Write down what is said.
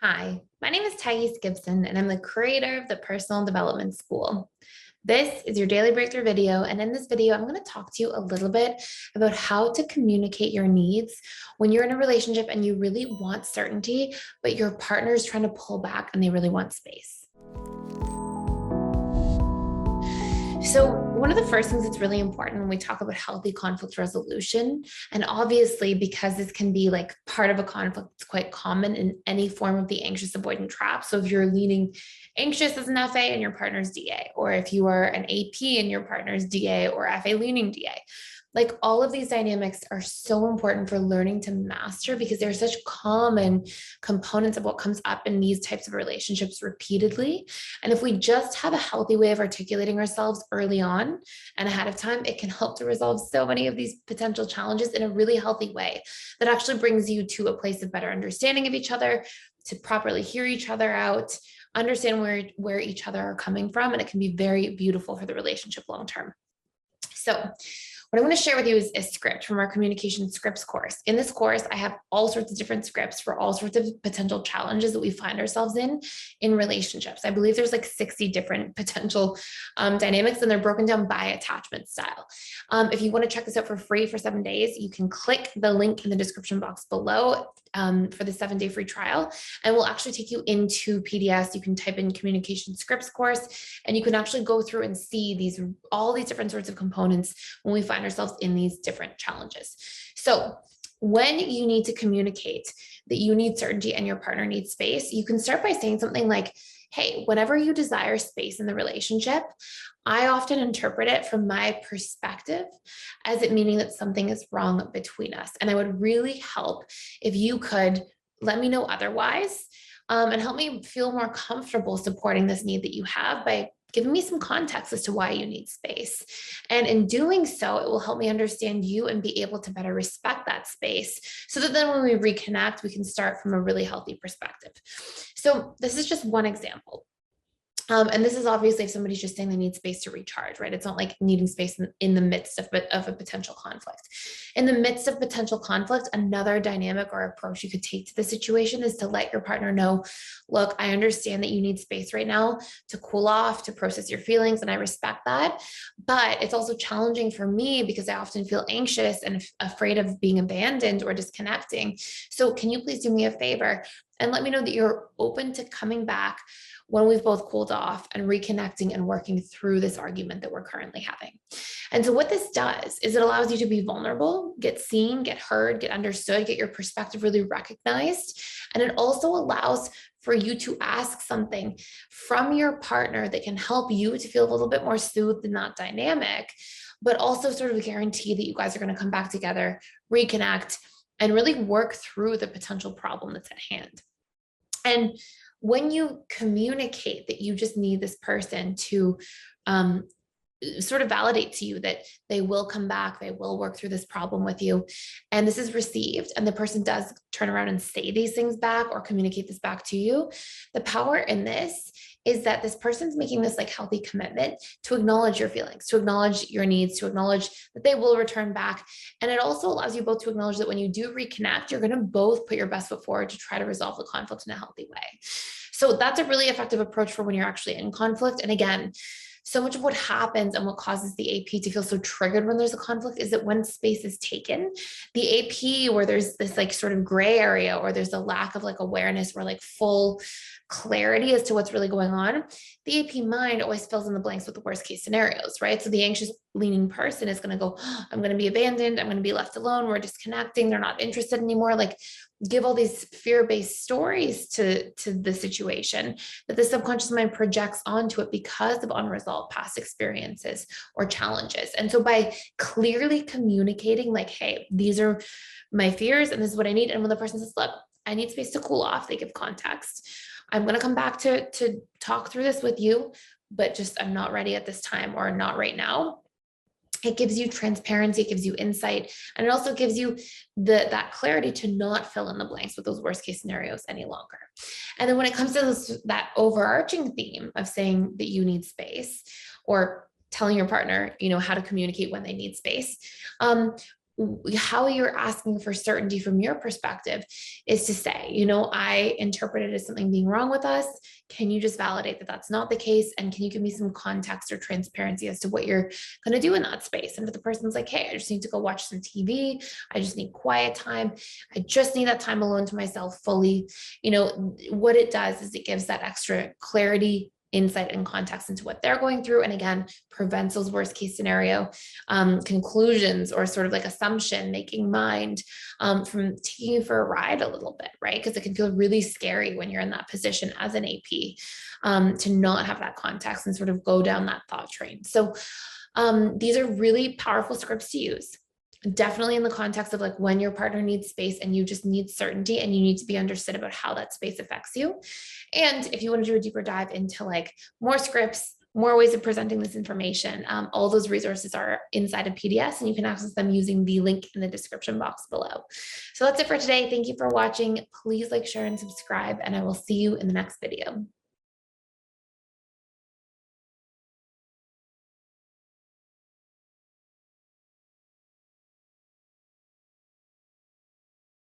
Hi, my name is Gibson, and I'm the creator of the Personal Development School. This is your daily breakthrough video, and in this video, I'm going to talk to you a little bit about how to communicate your needs when you're in a relationship and you really want certainty, but your partner is trying to pull back and they really want space. So one of the first things that's really important when we talk about healthy conflict resolution, and obviously because this can be like part of a conflict, it's quite common in any form of the anxious avoidant trap. So if you're leaning anxious as an FA and your partner's DA, or if you are an AP and your partner's DA or FA leaning DA, like all of these dynamics are so important for learning to master because they're such common components of what comes up in these types of relationships repeatedly. And if we just have a healthy way of articulating ourselves early on and ahead of time, it can help to resolve so many of these potential challenges in a really healthy way that actually brings you to a place of better understanding of each other, to properly hear each other out, understand where each other are coming from, and it can be very beautiful for the relationship long term. So what I'm going to share with you is a script from our communication scripts course. In this course, I have all sorts of different scripts for all sorts of potential challenges that we find ourselves in relationships. I believe there's like 60 different potential dynamics, and they're broken down by attachment style. If you want to check this out for free for 7 days, you can click the link in the description box below for the 7-day free trial, and we'll actually take you into PDS. You can type in communication scripts course, and you can actually go through and see all these different sorts of components when we find ourselves in these different challenges. So when you need to communicate that you need certainty and your partner needs space, you can start by saying something like, hey, whenever you desire space in the relationship, I often interpret it from my perspective as it meaning that something is wrong between us. And I would really help if you could let me know otherwise, and help me feel more comfortable supporting this need that you have by giving me some context as to why you need space. And in doing so, it will help me understand you and be able to better respect that space so that then when we reconnect, we can start from a really healthy perspective. So this is just one example. And this is obviously if somebody's just saying they need space to recharge, right? It's not like needing space in the midst of a potential conflict. In the midst of potential conflict, another dynamic or approach you could take to the situation is to let your partner know, look, I understand that you need space right now to cool off, to process your feelings, and I respect that. But it's also challenging for me because I often feel anxious and afraid of being abandoned or disconnecting. So can you please do me a favor and let me know that you're open to coming back when we've both cooled off and reconnecting and working through this argument that we're currently having. And so what this does is it allows you to be vulnerable, get seen, get heard, get understood, get your perspective really recognized. And it also allows for you to ask something from your partner that can help you to feel a little bit more soothed in that dynamic, but also sort of guarantee that you guys are going to come back together, reconnect, and really work through the potential problem that's at hand. And when you communicate that you just need this person to sort of validate to you that they will come back, they will work through this problem with you, and this is received, and the person does turn around and say these things back or communicate this back to you, the power in this is that this person's making this like healthy commitment to acknowledge your feelings, to acknowledge your needs, to acknowledge that they will return back. And it also allows you both to acknowledge that when you do reconnect, you're going to both put your best foot forward to try to resolve the conflict in a healthy way. So that's a really effective approach for when you're actually in conflict. And again, so much of what happens and what causes the AP to feel so triggered when there's a conflict is that when space is taken, the AP where there's this like sort of gray area or there's a lack of like awareness or like full clarity as to what's really going on, the AP mind always fills in the blanks with the worst case scenarios, right? So the anxious leaning person is going to go, oh, I'm going to be abandoned. I'm going to be left alone. We're disconnecting. They're not interested anymore. Like give all these fear-based stories to the situation that the subconscious mind projects onto it because of unresolved past experiences or challenges. And so by clearly communicating like, hey, these are my fears and this is what I need. And when the person says, look, I need space to cool off, they give context. I'm going to come back to talk through this with you, but just I'm not ready at this time or not right now. It gives you transparency, it gives you insight, and it also gives you that clarity to not fill in the blanks with those worst case scenarios any longer. And then when it comes to that overarching theme of saying that you need space or telling your partner, how to communicate when they need space, how you're asking for certainty from your perspective is to say, I interpret it as something being wrong with us. Can you just validate that that's not the case? And can you give me some context or transparency as to what you're going to do in that space? And if the person's like, hey, I just need to go watch some TV, I just need quiet time, I just need that time alone to myself fully, what it does is it gives that extra clarity, insight, and context into what they're going through. And again, prevents those worst case scenario conclusions or sort of like assumption making mind from taking you for a ride a little bit, right? Because it can feel really scary when you're in that position as an AP to not have that context and sort of go down that thought train. So these are really powerful scripts to use. Definitely in the context of like when your partner needs space and you just need certainty and you need to be understood about how that space affects you. And if you want to do a deeper dive into like more scripts, more ways of presenting this information, all those resources are inside of PDS and you can access them using the link in the description box below. So that's it for today. Thank you for watching. Please like, share, and subscribe, and I will see you in the next video.